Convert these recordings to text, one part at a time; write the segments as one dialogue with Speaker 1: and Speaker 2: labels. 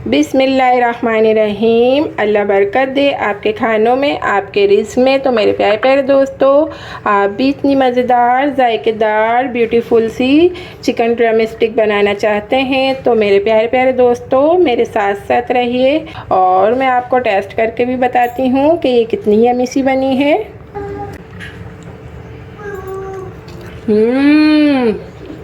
Speaker 1: बिस्मिल्लाहिर्रहमानिर्रहीम। अल्लाह बरकत दे आपके खानों में, आपके रिज़्क़ में। तो मेरे प्यारे प्यारे दोस्तों, आप भी इतनी मज़ेदार, जायकेदार, ब्यूटीफुल सी चिकन ड्रम स्टिक बनाना चाहते हैं तो मेरे प्यारे प्यारे दोस्तों मेरे साथ साथ रहिए और मैं आपको टेस्ट करके भी बताती हूँ कि ये कितनी यम्मी सी बनी है।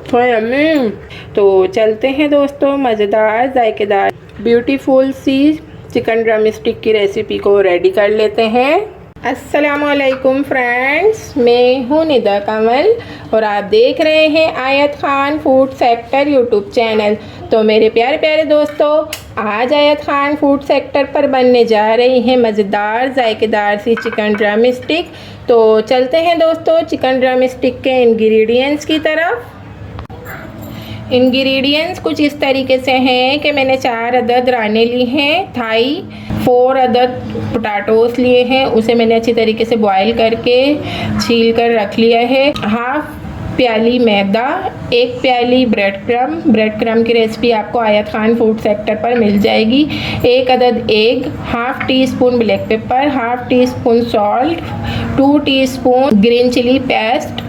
Speaker 1: तो यम्मी। तो चलते हैं दोस्तों मज़ेदार, जायकेदार, ब्यूटीफुल सी चिकन ड्रम स्टिक की रेसिपी को रेडी कर लेते हैं। अस्सलामुअलैकुम फ्रेंड्स, मैं हूँ निदा कमल और आप देख रहे हैं आयत Khan food sector YouTube channel. तो मेरे प्यारे प्यारे दोस्तों, आज आयत खान फूड सेक्टर पर बनने जा रही हैं मज़ेदार, जायकेदार सी चिकन ड्रम स्टिक। तो चलते हैं दोस्तों चिकन ड्रम स्टिक के इंग्रेडिएंट्स की तरफ। इंग्रेडिएंट्स कुछ इस तरीके से हैं कि मैंने 4 अदद राने ली हैं थाई, 4 अदद पोटैटोस लिए हैं, उसे मैंने अच्छी तरीके से बॉईल करके छील कर रख लिया है। हाफ प्याली मैदा, 1 प्याली ब्रेड क्रम की रेसिपी आपको आयत खान फूड सेक्टर पर मिल जाएगी। 1 अदद egg, half teaspoon black pepper, half teaspoon salt, 2 teaspoon green chilli paste,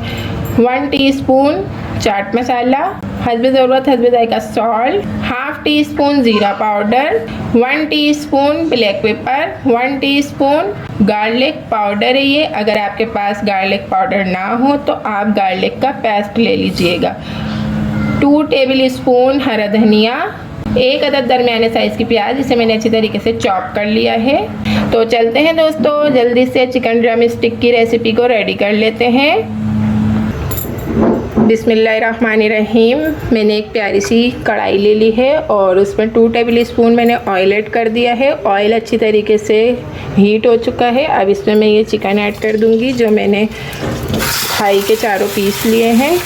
Speaker 1: 1 teaspoon chaat masala, हस्बे ज़रूरत हस्बे जायका सॉल्ट, हाफ टी स्पून ज़ीरा powder, 1 teaspoon black pepper, 1 teaspoon garlic powder है ये। अगर आपके पास गार्लिक पाउडर ना हो तो आप गार्लिक का पेस्ट ले लीजिएगा। 2 टेबल स्पून हरा धनिया, 1 अदद दरमियाने साइज़ की प्याज, जिसे मैंने अच्छी तरीके से चॉप कर लिया है। तो चलते हैं दोस्तों जल्दी से चिकन ड्रम स्टिक की रेसिपी को रेडी कर लेते हैं। बिस्मिल्लाहिर्रहमानिर्रहीम। मैंने एक प्यारी सी कढ़ाई ले ली है और उसमें 2 टेबल स्पून मैंने ऑयल ऐड कर दिया है। ऑयल अच्छी तरीके से हीट हो चुका है। अब इसमें मैं ये चिकन ऐड कर दूंगी जो मैंने थाई के 4 पीस लिए हैं।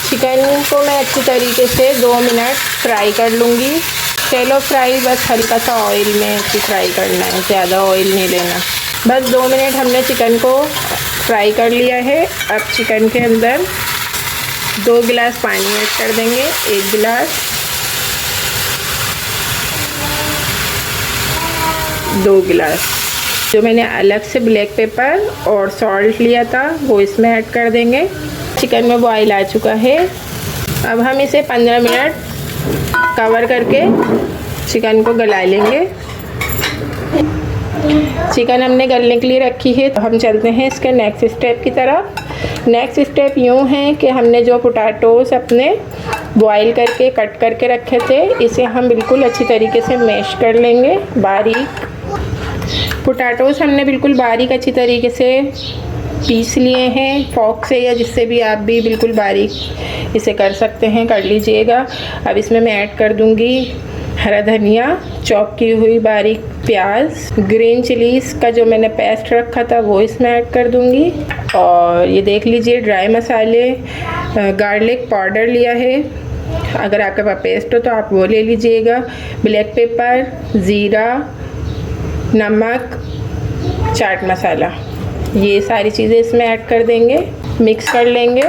Speaker 1: चिकन को मैं अच्छी तरीके से 2 मिनट फ्राई कर लूँगी। शैलो फ्राई, बस हल्का सा ऑयल में अच्छी फ्राई करना है, ज़्यादा ऑयल नहीं लेना। बस 2 मिनट हमने चिकन को फ्राई कर लिया है। अब चिकन के अंदर 2 गिलास पानी ऐड कर देंगे, 1 गिलास, 2 गिलास। जो मैंने अलग से ब्लैक पेपर और सॉल्ट लिया था वो इसमें ऐड कर देंगे। चिकन में बॉयल आ चुका है। अब हम इसे 15 मिनट कवर करके चिकन को गला लेंगे। चिकन हमने गलने के लिए रखी है तो हम चलते हैं इसके नेक्स्ट स्टेप की तरफ। नेक्स्ट स्टेप यूँ है कि हमने जो पोटैटोस अपने बॉईल करके कट करके रखे थे, इसे हम बिल्कुल अच्छी तरीके से मैश कर लेंगे बारीक। पोटैटोस हमने बिल्कुल बारीक अच्छी तरीके से पीस लिए हैं फॉक से, या जिससे भी आप भी बिल्कुल बारीक इसे कर सकते हैं, कर लीजिएगा। अब इसमें मैं ऐड कर दूँगी हरा धनिया, चॉप की हुई बारीक प्याज, ग्रीन चिलीज़ का जो मैंने पेस्ट रखा था वो इसमें ऐड कर दूंगी। और ये देख लीजिए ड्राई मसाले, गार्लिक पाउडर लिया है, अगर आपके पास पेस्ट हो तो आप वो ले लीजिएगा। ब्लैक पेपर, ज़ीरा, नमक, चाट मसाला, ये सारी चीज़ें इसमें ऐड कर देंगे, मिक्स कर लेंगे।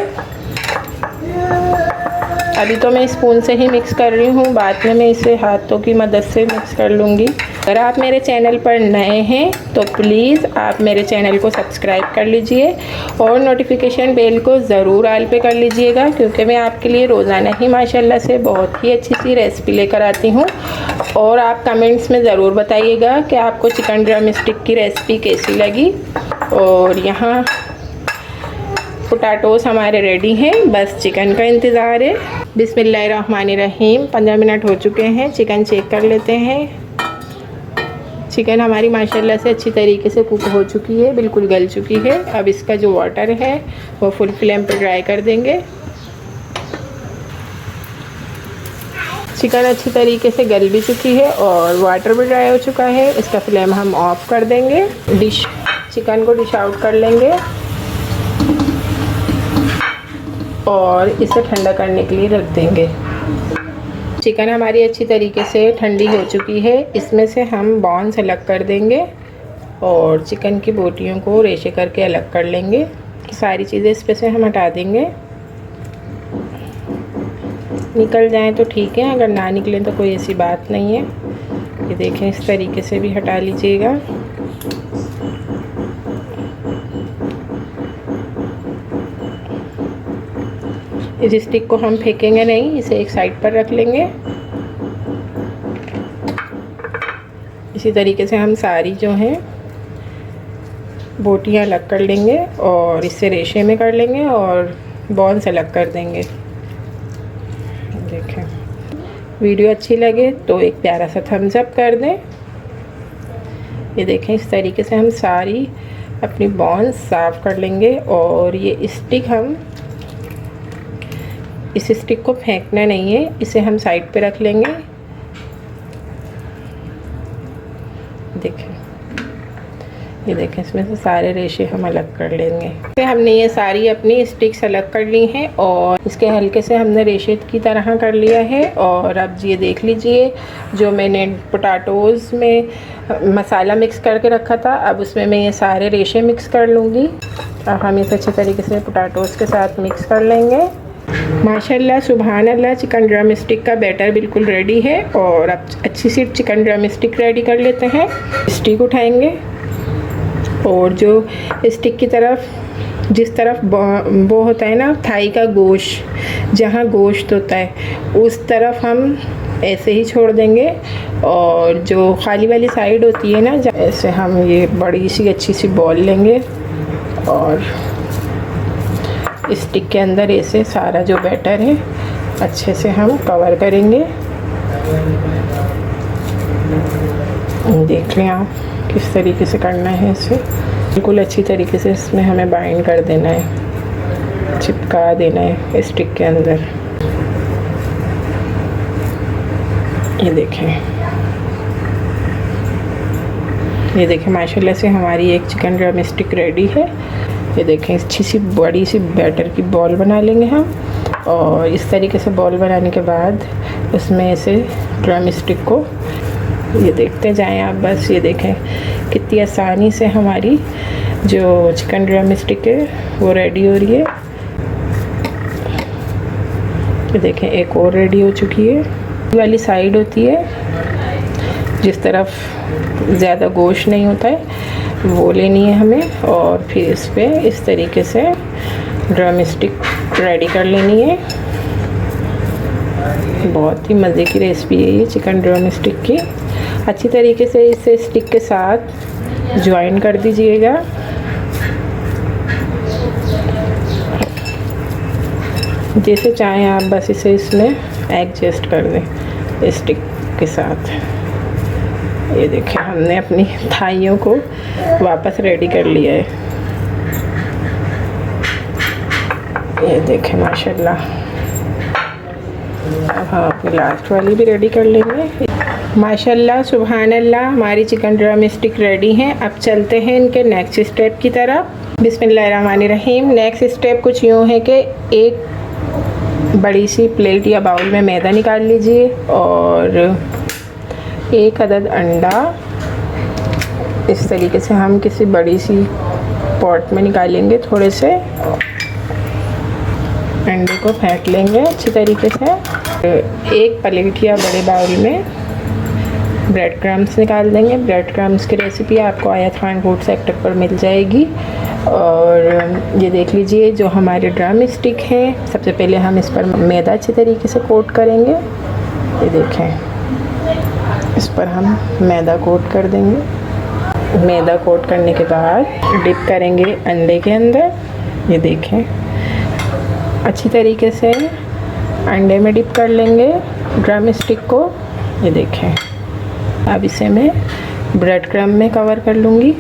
Speaker 1: अभी तो मैं स्पून से ही मिक्स कर रही हूँ, बाद में मैं इसे हाथों की मदद से मिक्स कर लूँगी। अगर आप मेरे चैनल पर नए हैं तो प्लीज़ आप मेरे चैनल को सब्सक्राइब कर लीजिए और नोटिफिकेशन बेल को ज़रूर ऑल पे कर लीजिएगा, क्योंकि मैं आपके लिए रोज़ाना ही माशाल्लाह से बहुत ही अच्छी सी रेसिपी लेकर आती हूँ। और आप कमेंट्स में ज़रूर बताइएगा कि आपको चिकन ड्रम स्टिक की रेसिपी कैसी लगी। और यहाँ पोटैटोस हमारे रेडी हैं, बस चिकन का इंतज़ार है। बिस्मिल्लाहिर्रहमानिर्रहीम। 15 मिनट हो चुके हैं, चिकन चेक कर लेते हैं। चिकन हमारी माशाल्लाह से अच्छी तरीके से कुक हो चुकी है, बिल्कुल गल चुकी है। अब इसका जो वाटर है वो फुल फ्लेम पर ड्राई कर देंगे। चिकन अच्छी तरीके से गल भी चुकी है और वाटर भी ड्राई हो चुका है। इसका फ्लेम हम ऑफ कर देंगे। चिकन को डिश आउट कर लेंगे और इसे ठंडा करने के लिए रख देंगे। चिकन हमारी अच्छी तरीके से ठंडी हो चुकी है। इसमें से हम बॉन्स अलग कर देंगे और चिकन की बोटियों को रेशे करके अलग कर लेंगे। सारी चीज़ें इस पे से हम हटा देंगे। निकल जाएं तो ठीक है, अगर ना निकले तो कोई ऐसी बात नहीं है। ये देखें, इस तरीके से भी हटा लीजिएगा। इस स्टिक को हम फेंकेंगे नहीं, इसे एक साइड पर रख लेंगे। इसी तरीके से हम सारी जो हैं बोटियां अलग कर लेंगे और इससे रेशे में कर लेंगे और बॉल्स अलग कर देंगे। देखें, वीडियो अच्छी लगे तो एक प्यारा सा थम्स अप कर दें। ये देखें, इस तरीके से हम सारी अपनी बॉल्स साफ़ कर लेंगे। और ये स्टिक, हम इस स्टिक को फेंकना नहीं है, इसे हम साइड पे रख लेंगे। देखें, ये देखें, इसमें से सारे रेशे हम अलग कर लेंगे। तो हमने ये सारी अपनी स्टिक्स अलग कर ली हैं और इसके हल्के से हमने रेशे की तरह कर लिया है। और अब ये देख लीजिए, जो मैंने पोटैटोज़ में मसाला मिक्स करके रखा था, अब उसमें मैं ये सारे रेशे मिक्स कर लूँगी। अब हम इसे अच्छे तरीके से पोटैटोज़ के साथ मिक्स कर लेंगे। माशाल्लाह, सुभान अल्लाह, चिकन ड्रम स्टिक का बैटर बिल्कुल रेडी है। और अब अच्छी सी चिकन ड्रम स्टिक रेडी कर लेते हैं। स्टिक उठाएंगे और जो स्टिक की तरफ, जिस तरफ वो होता है ना थाई का गोश्त, जहाँ गोश्त होता है उस तरफ हम ऐसे ही छोड़ देंगे। और जो खाली वाली साइड होती है ना, ऐसे हम ये बड़ी सी अच्छी सी बॉल लेंगे और स्टिक के अंदर ऐसे सारा जो बैटर है अच्छे से हम कवर करेंगे। देख लें आप किस तरीके से करना है इसे, बिल्कुल अच्छी तरीके से इसमें हमें बाइंड कर देना है, चिपका देना है स्टिक के अंदर। ये देखें, माशाल्लाह से हमारी एक चिकन ड्रम स्टिक रेडी है। ये देखें, अच्छी सी बड़ी सी बैटर की बॉल बना लेंगे हम। और इस तरीके से बॉल बनाने के बाद उसमें ऐसे ड्रम स्टिक को ये देखते जाएं आप बस। ये देखें कितनी आसानी से हमारी जो चिकन ड्रम स्टिक है वो रेडी हो रही है। ये देखें, एक और रेडी हो चुकी है। वाली साइड होती है जिस तरफ ज़्यादा गोश्त नहीं होता है, वो लेनी है हमें। और फिर इस पर इस तरीके से ड्रम स्टिक रेडी कर लेनी है। बहुत ही मज़े की रेसिपी है ये चिकन ड्रम स्टिक की। अच्छी तरीके से इसे स्टिक के साथ ज्वाइन कर दीजिएगा। जैसे चाहें आप बस इसे इसमें एडजस्ट कर दें स्टिक के साथ। ये देखें, हमने अपनी थाइयों को वापस रेडी कर लिया है। ये देखें माशाल्लाह। अब हम अपनी लास्ट वाली भी रेडी कर लेंगे। माशाल्लाह, सुभान अल्लाह, हमारी चिकन ड्रम स्टिक रेडी हैं। अब चलते हैं इनके नेक्स्ट स्टेप की तरफ। बिस्मिल्लाहिर्रहमानिर्रहीम। नेक्स्ट स्टेप कुछ यूँ है कि एक बड़ी सी प्लेट या बाउल में मैदा निकाल लीजिए और एक अदद अंडा इस तरीके से हम किसी बड़ी सी पॉट में निकालेंगे। थोड़े से अंडे को फेंट लेंगे अच्छी तरीके से। एक प्लेट या बड़े बाउल में ब्रेड क्रम्स निकाल देंगे। ब्रेड क्रम्स की रेसिपी आपको आयत खान फूड सेक्टर पर मिल जाएगी। और ये देख लीजिए, जो हमारे ड्रम स्टिक है, सबसे पहले हम इस पर मैदा अच्छी तरीके से कोट करेंगे। ये देखें, इस पर हम मैदा कोट कर देंगे। मैदा कोट करने के बाद डिप करेंगे अंडे के अंदर। ये देखें, अच्छी तरीके से अंडे में डिप कर लेंगे ड्रम स्टिक को। ये देखें, अब इसे मैं ब्रेड क्रम्ब में कवर कर लूँगी।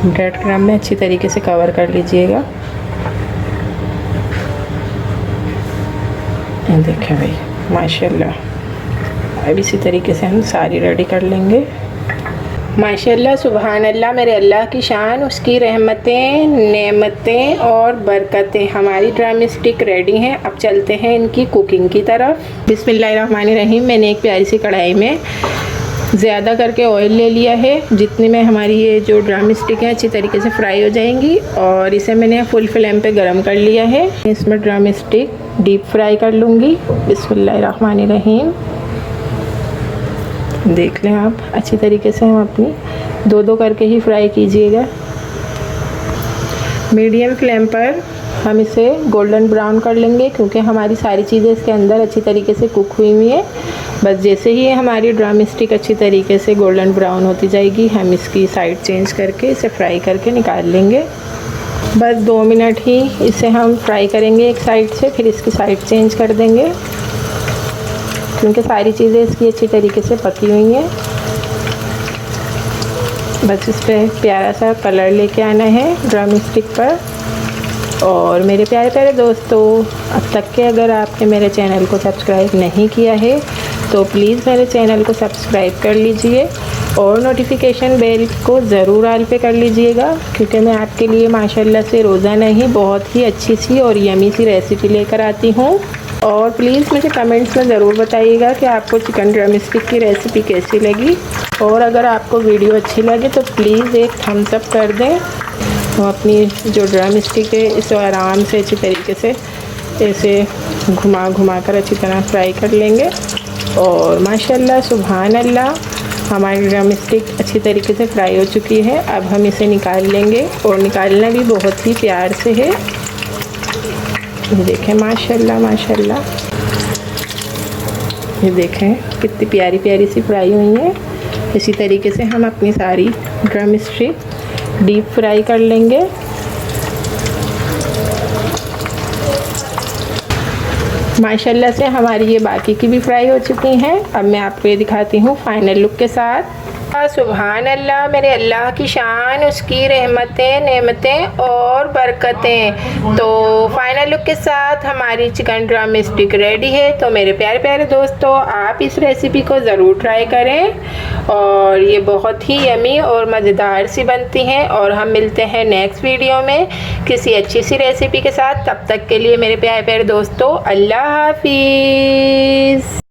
Speaker 1: ब्रेड क्रम्ब में अच्छी तरीके से कवर कर लीजिएगा। ये देखें भाई, माशाल्लाह। अब इसी तरीके से हम सारी रेडी कर लेंगे। माशाल्लाह, सुभान अल्लाह, मेरे अल्लाह की शान, उसकी रहमतें, नेमतें और बरकतें। हमारी ड्रम स्टिक रेडी हैं। अब चलते हैं इनकी कुकिंग की तरफ। बिस्मिल्लाहिर्रहमानिर्रहीम। मैंने एक प्यारी सी कढ़ाई में ज़्यादा करके ऑयल ले लिया है, जितनी में हमारी ये जो ड्रम स्टिक है अच्छी तरीके से फ्राई हो जाएंगी। और इसे मैंने फुल फ्लेम पे गरम कर लिया है। इसमें ड्रम स्टिक डीप फ्राई कर लूँगी। बिस्मिल्लाहिर्रहमानिर्रहीम। देख लें आप, अच्छी तरीके से हम अपनी दो करके ही फ्राई कीजिएगा। मीडियम फ्लेम पर हम इसे गोल्डन ब्राउन कर लेंगे, क्योंकि हमारी सारी चीज़ें इसके अंदर अच्छी तरीके से कुक हुई हुई हैं। बस जैसे ही हमारी ड्रम स्टिक अच्छी तरीके से गोल्डन ब्राउन होती जाएगी, हम इसकी साइड चेंज करके इसे फ्राई करके निकाल लेंगे। बस 2 मिनट ही इसे हम फ्राई करेंगे एक साइड से, फिर इसकी साइड चेंज कर देंगे, क्योंकि सारी चीज़ें इसकी अच्छी तरीके से पकी हुई हैं। बस इस पर प्यारा सा कलर लेके आना है ड्रम स्टिक पर। और मेरे प्यारे प्यारे दोस्तों, अब तक के अगर आपने मेरे चैनल को सब्सक्राइब नहीं किया है तो प्लीज़ मेरे चैनल को सब्सक्राइब कर लीजिए और नोटिफिकेशन बेल को ज़रूर ऑल पे कर लीजिएगा, क्योंकि मैं आपके लिए माशाल्लाह से रोज़ाना ही बहुत ही अच्छी सी और यमी सी रेसिपी लेकर आती हूँ। और प्लीज़ मुझे कमेंट्स में ज़रूर बताइएगा कि आपको चिकन ड्रम स्टिक की रेसिपी कैसी लगी। और अगर आपको वीडियो अच्छी लगे तो प्लीज़ एक थम्स अप कर दें। हम अपनी जो ड्रम स्टिक है इसे आराम से अच्छी तरीके से ऐसे घुमा कर अच्छी तरह फ्राई कर लेंगे। और माशाल्लाह सुभान अल्लाह, हमारी ड्रम स्टिक अच्छी तरीके से फ्राई हो चुकी है। अब हम इसे निकाल लेंगे, और निकालना भी बहुत ही प्यार से है। ये देखें माशाल्लाह माशाल्लाह, ये देखें कितनी प्यारी प्यारी सी फ्राई हुई है। इसी तरीके से हम अपनी सारी ड्रम स्टिक डीप फ्राई कर लेंगे। माशाल्लाह से हमारी ये बाकी की भी फ्राई हो चुकी हैं। अब मैं आपको ये दिखाती हूँ फाइनल लुक के साथ। सुभान अल्लाह, मेरे अल्लाह की शान, उसकी रहमतें, नेमतें और बरकतें। तो फाइनल लुक के साथ हमारी चिकन ड्रम स्टिक रेडी है। तो मेरे प्यारे प्यारे दोस्तों, आप इस रेसिपी को ज़रूर ट्राई करें, और ये बहुत ही यमी और मज़ेदार सी बनती हैं। और हम मिलते हैं नेक्स्ट वीडियो में किसी अच्छी सी रेसिपी के साथ। तब तक के लिए मेरे प्यारे प्यारे दोस्तों, अल्लाह हाफिज़।